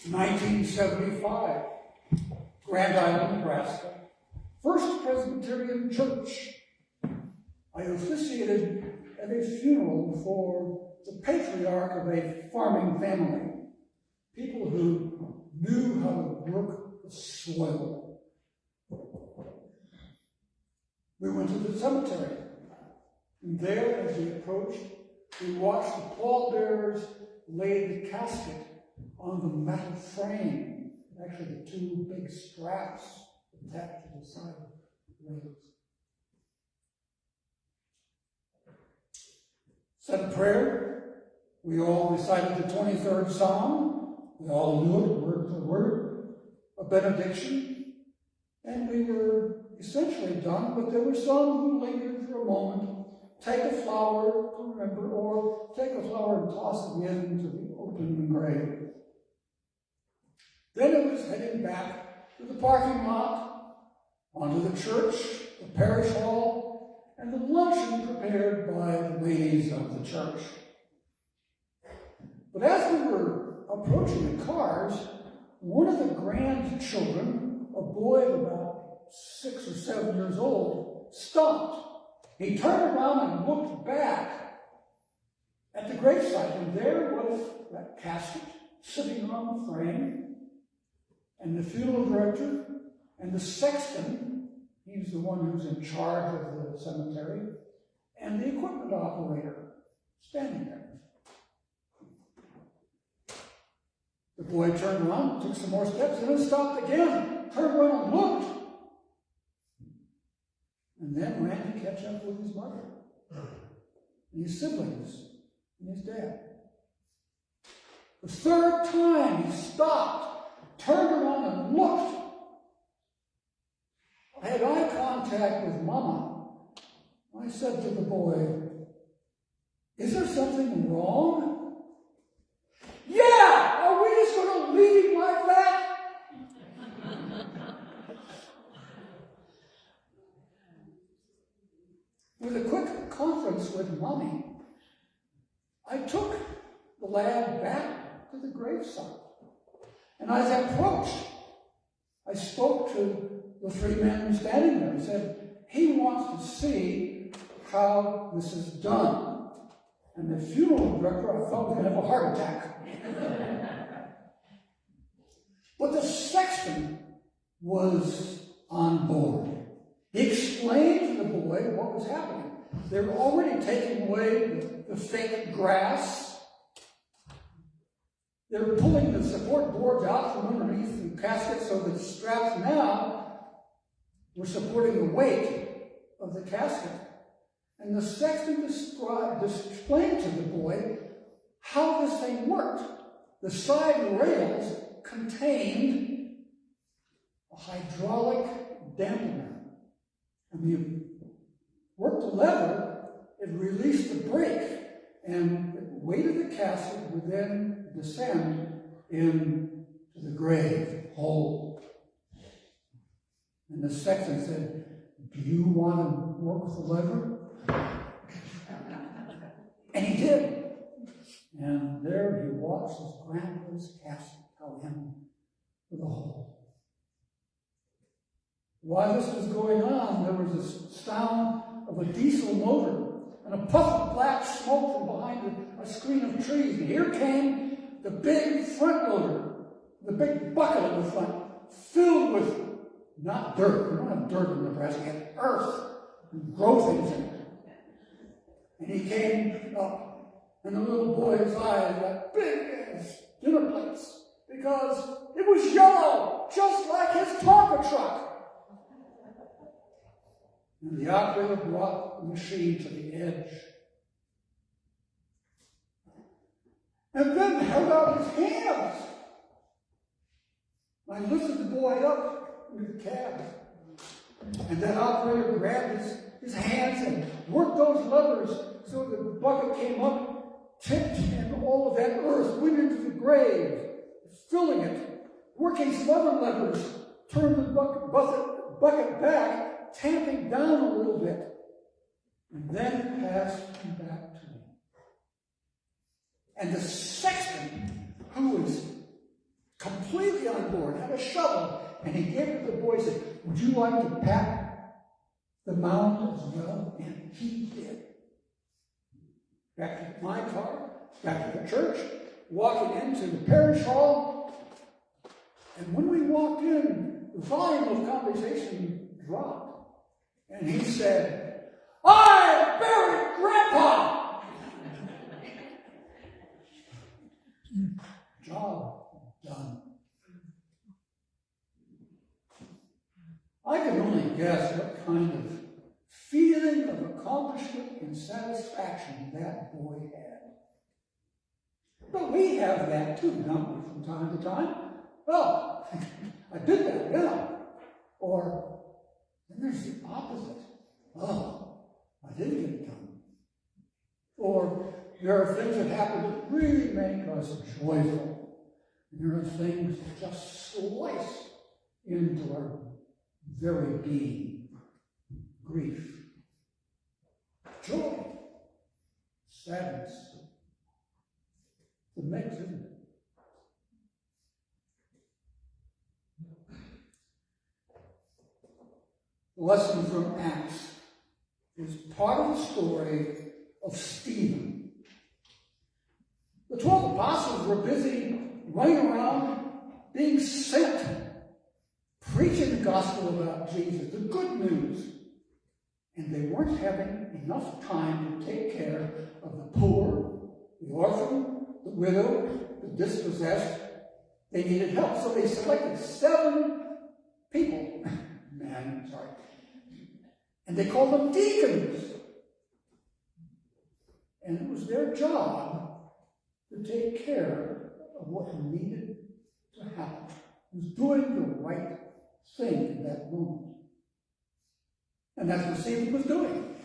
1975, Grand Island, Nebraska, First Presbyterian Church. I officiated at a funeral for the patriarch of a farming family, people who knew how to work the soil. We went to the cemetery, and there, as we approached, we watched the pallbearers lay the casket on the metal frame, actually the two big straps attached to the side of the rails. Said a prayer. We all recited the 23rd Psalm. We all knew it word for word, a benediction, and we were essentially done, but there were some who lingered for a moment, take a flower to remember, or take a flower and toss it into the open grave. Then it was heading back to the parking lot, onto the church, the parish hall, and the luncheon prepared by the ladies of the church. But as we were approaching the cars, one of the grandchildren, a boy of about 6 or 7 years old, stopped. He turned around and looked back at the gravesite, and there was that casket sitting on the frame, and the funeral director, and the sexton, he's the one who's in charge of the cemetery, and the equipment operator standing there. The boy turned around, took some more steps, and then stopped again, turned around and looked, and then ran to catch up with his mother, and his siblings, and his dad. The third time he stopped, turned around and looked. I had eye contact with Mama. I said to the boy, "Is there something wrong?" "Yeah! Are we just going to leave him like that?" With a quick conference with Mommy, I took the lad back to the gravesite. And as I approached, I spoke to the three men standing there and said, "He wants to see how this is done." And the funeral director, I thought, was going to have a heart attack. But the sexton was on board. He explained to the boy what was happening. They were already taking away the fake grass. They were pulling the support boards out from underneath the casket so that the straps now were supporting the weight of the casket. And the sexton explained to the boy how this thing worked. The side rails contained a hydraulic dampener. And when you worked the lever, it released the brake, and the weight of the casket would then descend into the grave whole. And the sexton said, "Do you want to work with the lever?" And he did. And there he watched his grandmother's casket go in to the hole. While this was going on, there was a sound of a diesel motor and a puff of black smoke from behind a screen of trees. And here came the big front loader, the big bucket in the front, filled with not dirt. We don't have dirt in Nebraska. We have earth and grow things in it. And he came up, and the little boy's eyes got big as dinner plates because it was yellow, just like his Tonka truck. And the operator brought the machine to the edge. And then held out his hands. I lifted the boy up into the cab. And that operator grabbed his hands and worked those levers so the bucket came up, tipped, and all of that earth went into the grave, filling it. Working some other levers, turned the bucket back, tamping down a little bit, and then passed him back to me. And the sexton, who was board, had a shovel, and he gave it to the boy and said, would you like to pat the mound as well? And he did. Back to my car, back to the church, walking into the parish hall, and when we walked in, the volume of conversation dropped, and he said, I buried Grandpa! Job done. I can only guess what kind of feeling of accomplishment and satisfaction that boy had. But we have that too, don't we, from time to time? Oh, I did that, yeah. Or, then there's the opposite. Oh, I didn't get it done. Or, there are things that happen that really make us joyful. And there are things that just slice into our very being. Grief, joy, sadness. The mix, isn't it? The lesson from Acts is part of the story of Stephen. The 12 apostles were busy running around, being sent, preaching the gospel about Jesus, the good news. And they weren't having enough time to take care of the poor, the orphan, the widow, the dispossessed. They needed help. So they selected 7 people. And they called them deacons. And it was their job to take care of what needed to happen. It was doing the right thing in that moment. And that's what Stephen was doing.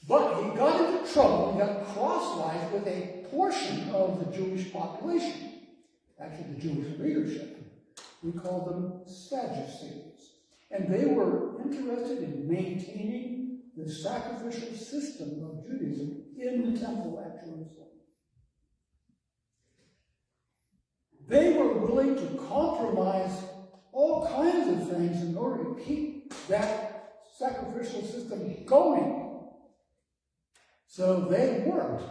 But he got into trouble, he got crosswise with a portion of the Jewish population, actually the Jewish leadership. We call them Sadducees. And they were interested in maintaining the sacrificial system of Judaism in the temple at Jerusalem. They were willing to compromise all kinds of things in order to keep that sacrificial system going. So they worked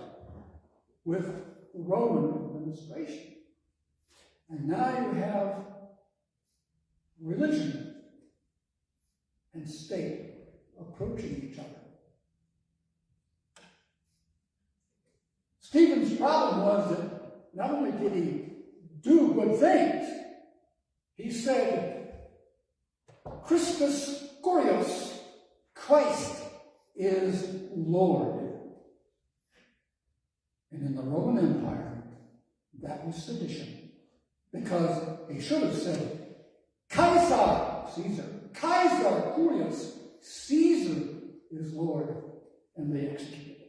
with the Roman administration. And now you have religion and state approaching each other. Stephen's problem was that not only did he do good things, he said, Christus Kurios, Christ is Lord. And in the Roman Empire, that was sedition. Because he should have said, Caesar, Caesar, Kaiser Kurios, Caesar is Lord, and they executed him.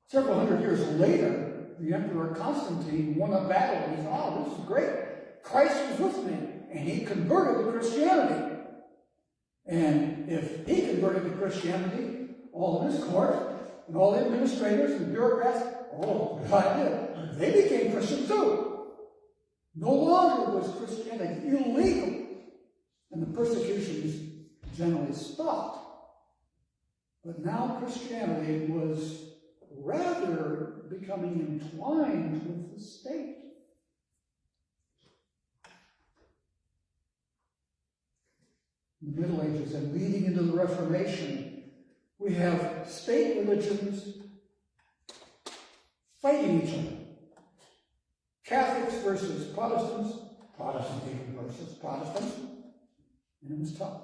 Several hundred years later, the Emperor Constantine won a battle, and he thought, oh, this is great. Christ was with me, and he converted to Christianity. And if he converted to Christianity, all of his court, and all the administrators and bureaucrats, oh, good idea. They became Christians too. No longer was Christianity illegal, and the persecutions generally stopped. But now Christianity was rather becoming entwined with the state. In the Middle Ages and leading into the Reformation, we have state religions fighting each other. Catholics versus Protestants, Protestantism versus Protestants, and it was tough.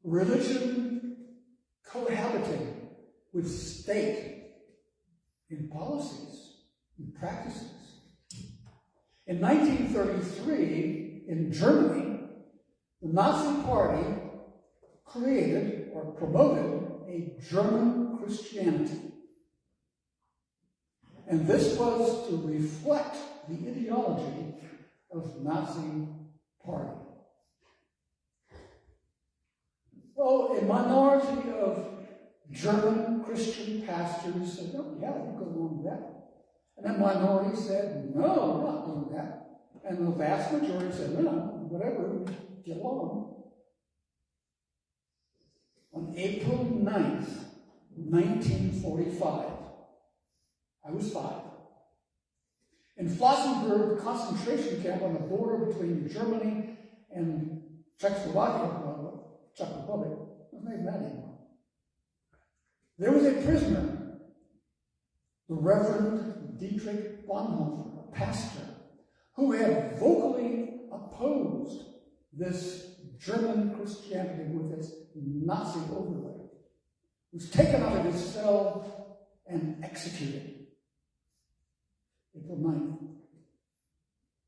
Religion cohabiting with state in policies and practices. In 1933, in Germany, the Nazi Party created or promoted a German Christianity. And this was to reflect the ideology of the Nazi Party. Oh, a minority of German Christian pastors said, oh, yeah, you go along with that. And the minority said, no, we're not doing that. And the vast majority said, no, whatever, get along. On April 9th, 1945, I was 5. In Flossenburg concentration camp on the border between Germany and Czechoslovakia, Czech Republic, wasn't even that anymore. There was a prisoner, the Reverend Dietrich Bonhoeffer, a pastor, who had vocally opposed this German Christianity with its Nazi overlay, was taken out of his cell and executed. April 9th.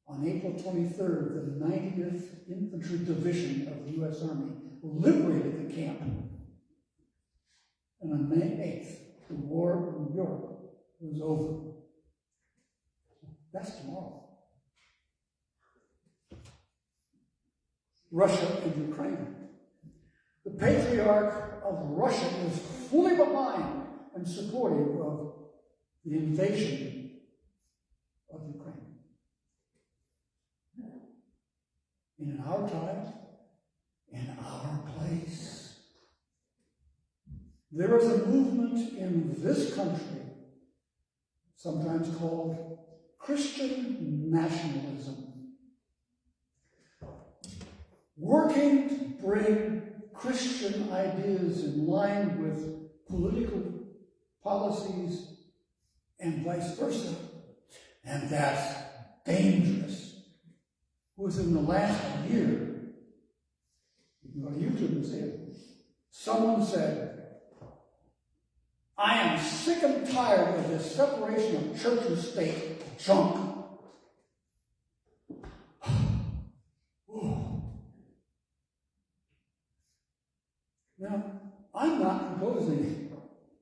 On April 23rd, the 90th Infantry Division of the U.S. Army liberated the camp. And on May 8th, the war in Europe was over. That's tomorrow. Russia and Ukraine. The Patriarch of Russia is fully behind and supportive of the invasion of Ukraine. In our time, in our place, there is a movement in this country, sometimes called Christian nationalism, working to bring Christian ideas in line with political policies and vice versa. And that's dangerous. Within the last year, you can go to YouTube and see it, someone said, I am sick and tired of this separation of church and state junk. Now, I'm not proposing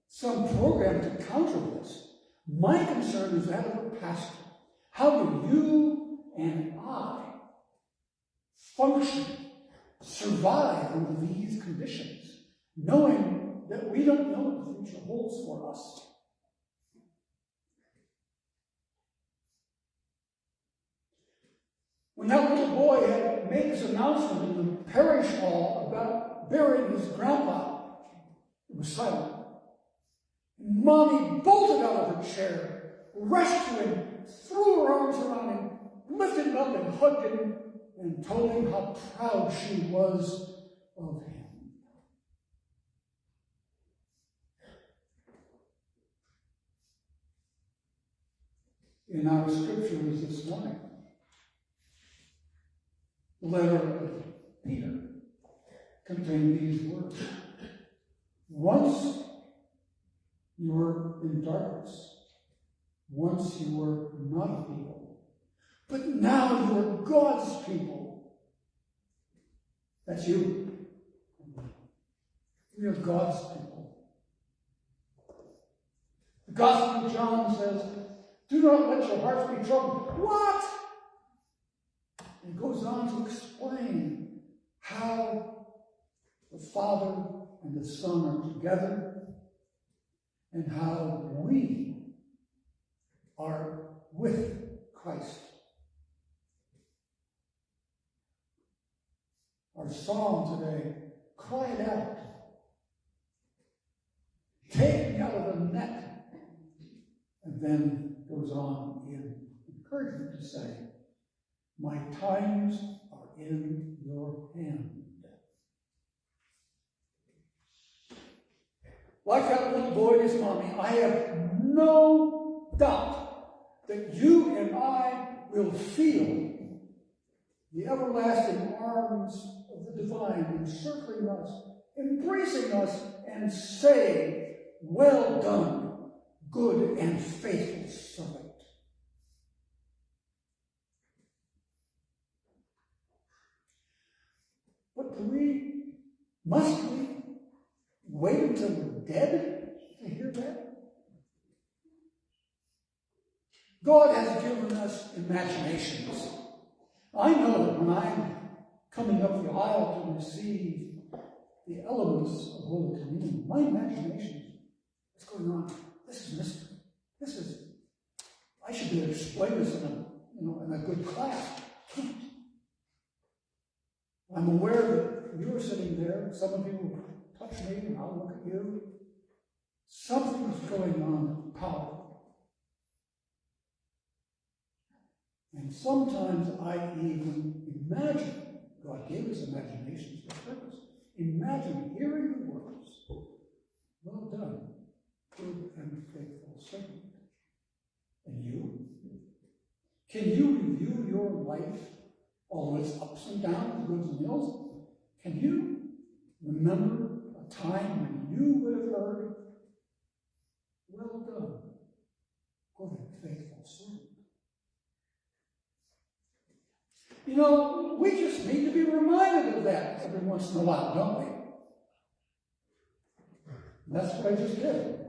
some program to counter this. My concern is that of a pastor. How do you and I function, survive under these conditions, knowing that we don't know what the future holds for us? When that little boy had made his announcement in the parish hall about burying his grandpa, it was silent. Mommy bolted out of her chair, rushed to him, threw her arms around him, lifted him up and hugged him, and told him how proud she was of him. In our scriptures this morning, the letter of Peter contained these words. Once you were in darkness. Once you were not a people. But now you are God's people. That's you. We are God's people. The Gospel of John says, do not let your hearts be troubled. What? It goes on to explain how the Father and the Son are together, and how we are with Christ. Our psalm today cried out, take me out of the net, and then goes on in encouragement to say, my times are in your hand. Like that little boy and his mommy, I have no doubt that you and I will feel the everlasting arms of the divine encircling us, embracing us, and saying, well done, good and faithful servant. But must we wait until we're dead to hear that? God has given us imaginations. I know that when I'm coming up the aisle to receive the elements of Holy Communion, my imagination is going on. This is mystery. This is, I should be able to explain this in a good class. I can't. I'm aware that you're sitting there, some of you will touch me and I'll look at you. Something's going on powerful. And sometimes I even imagine, God gave us imaginations for purpose. Imagine hearing the words, well done, good and faithful servant. And you? Can you review your life, all its ups and downs, goods and ills? Can you remember a time when you would have heard, well done, good and faithful servant? We just need to be reminded of that every once in a while, don't we? And that's what I just did.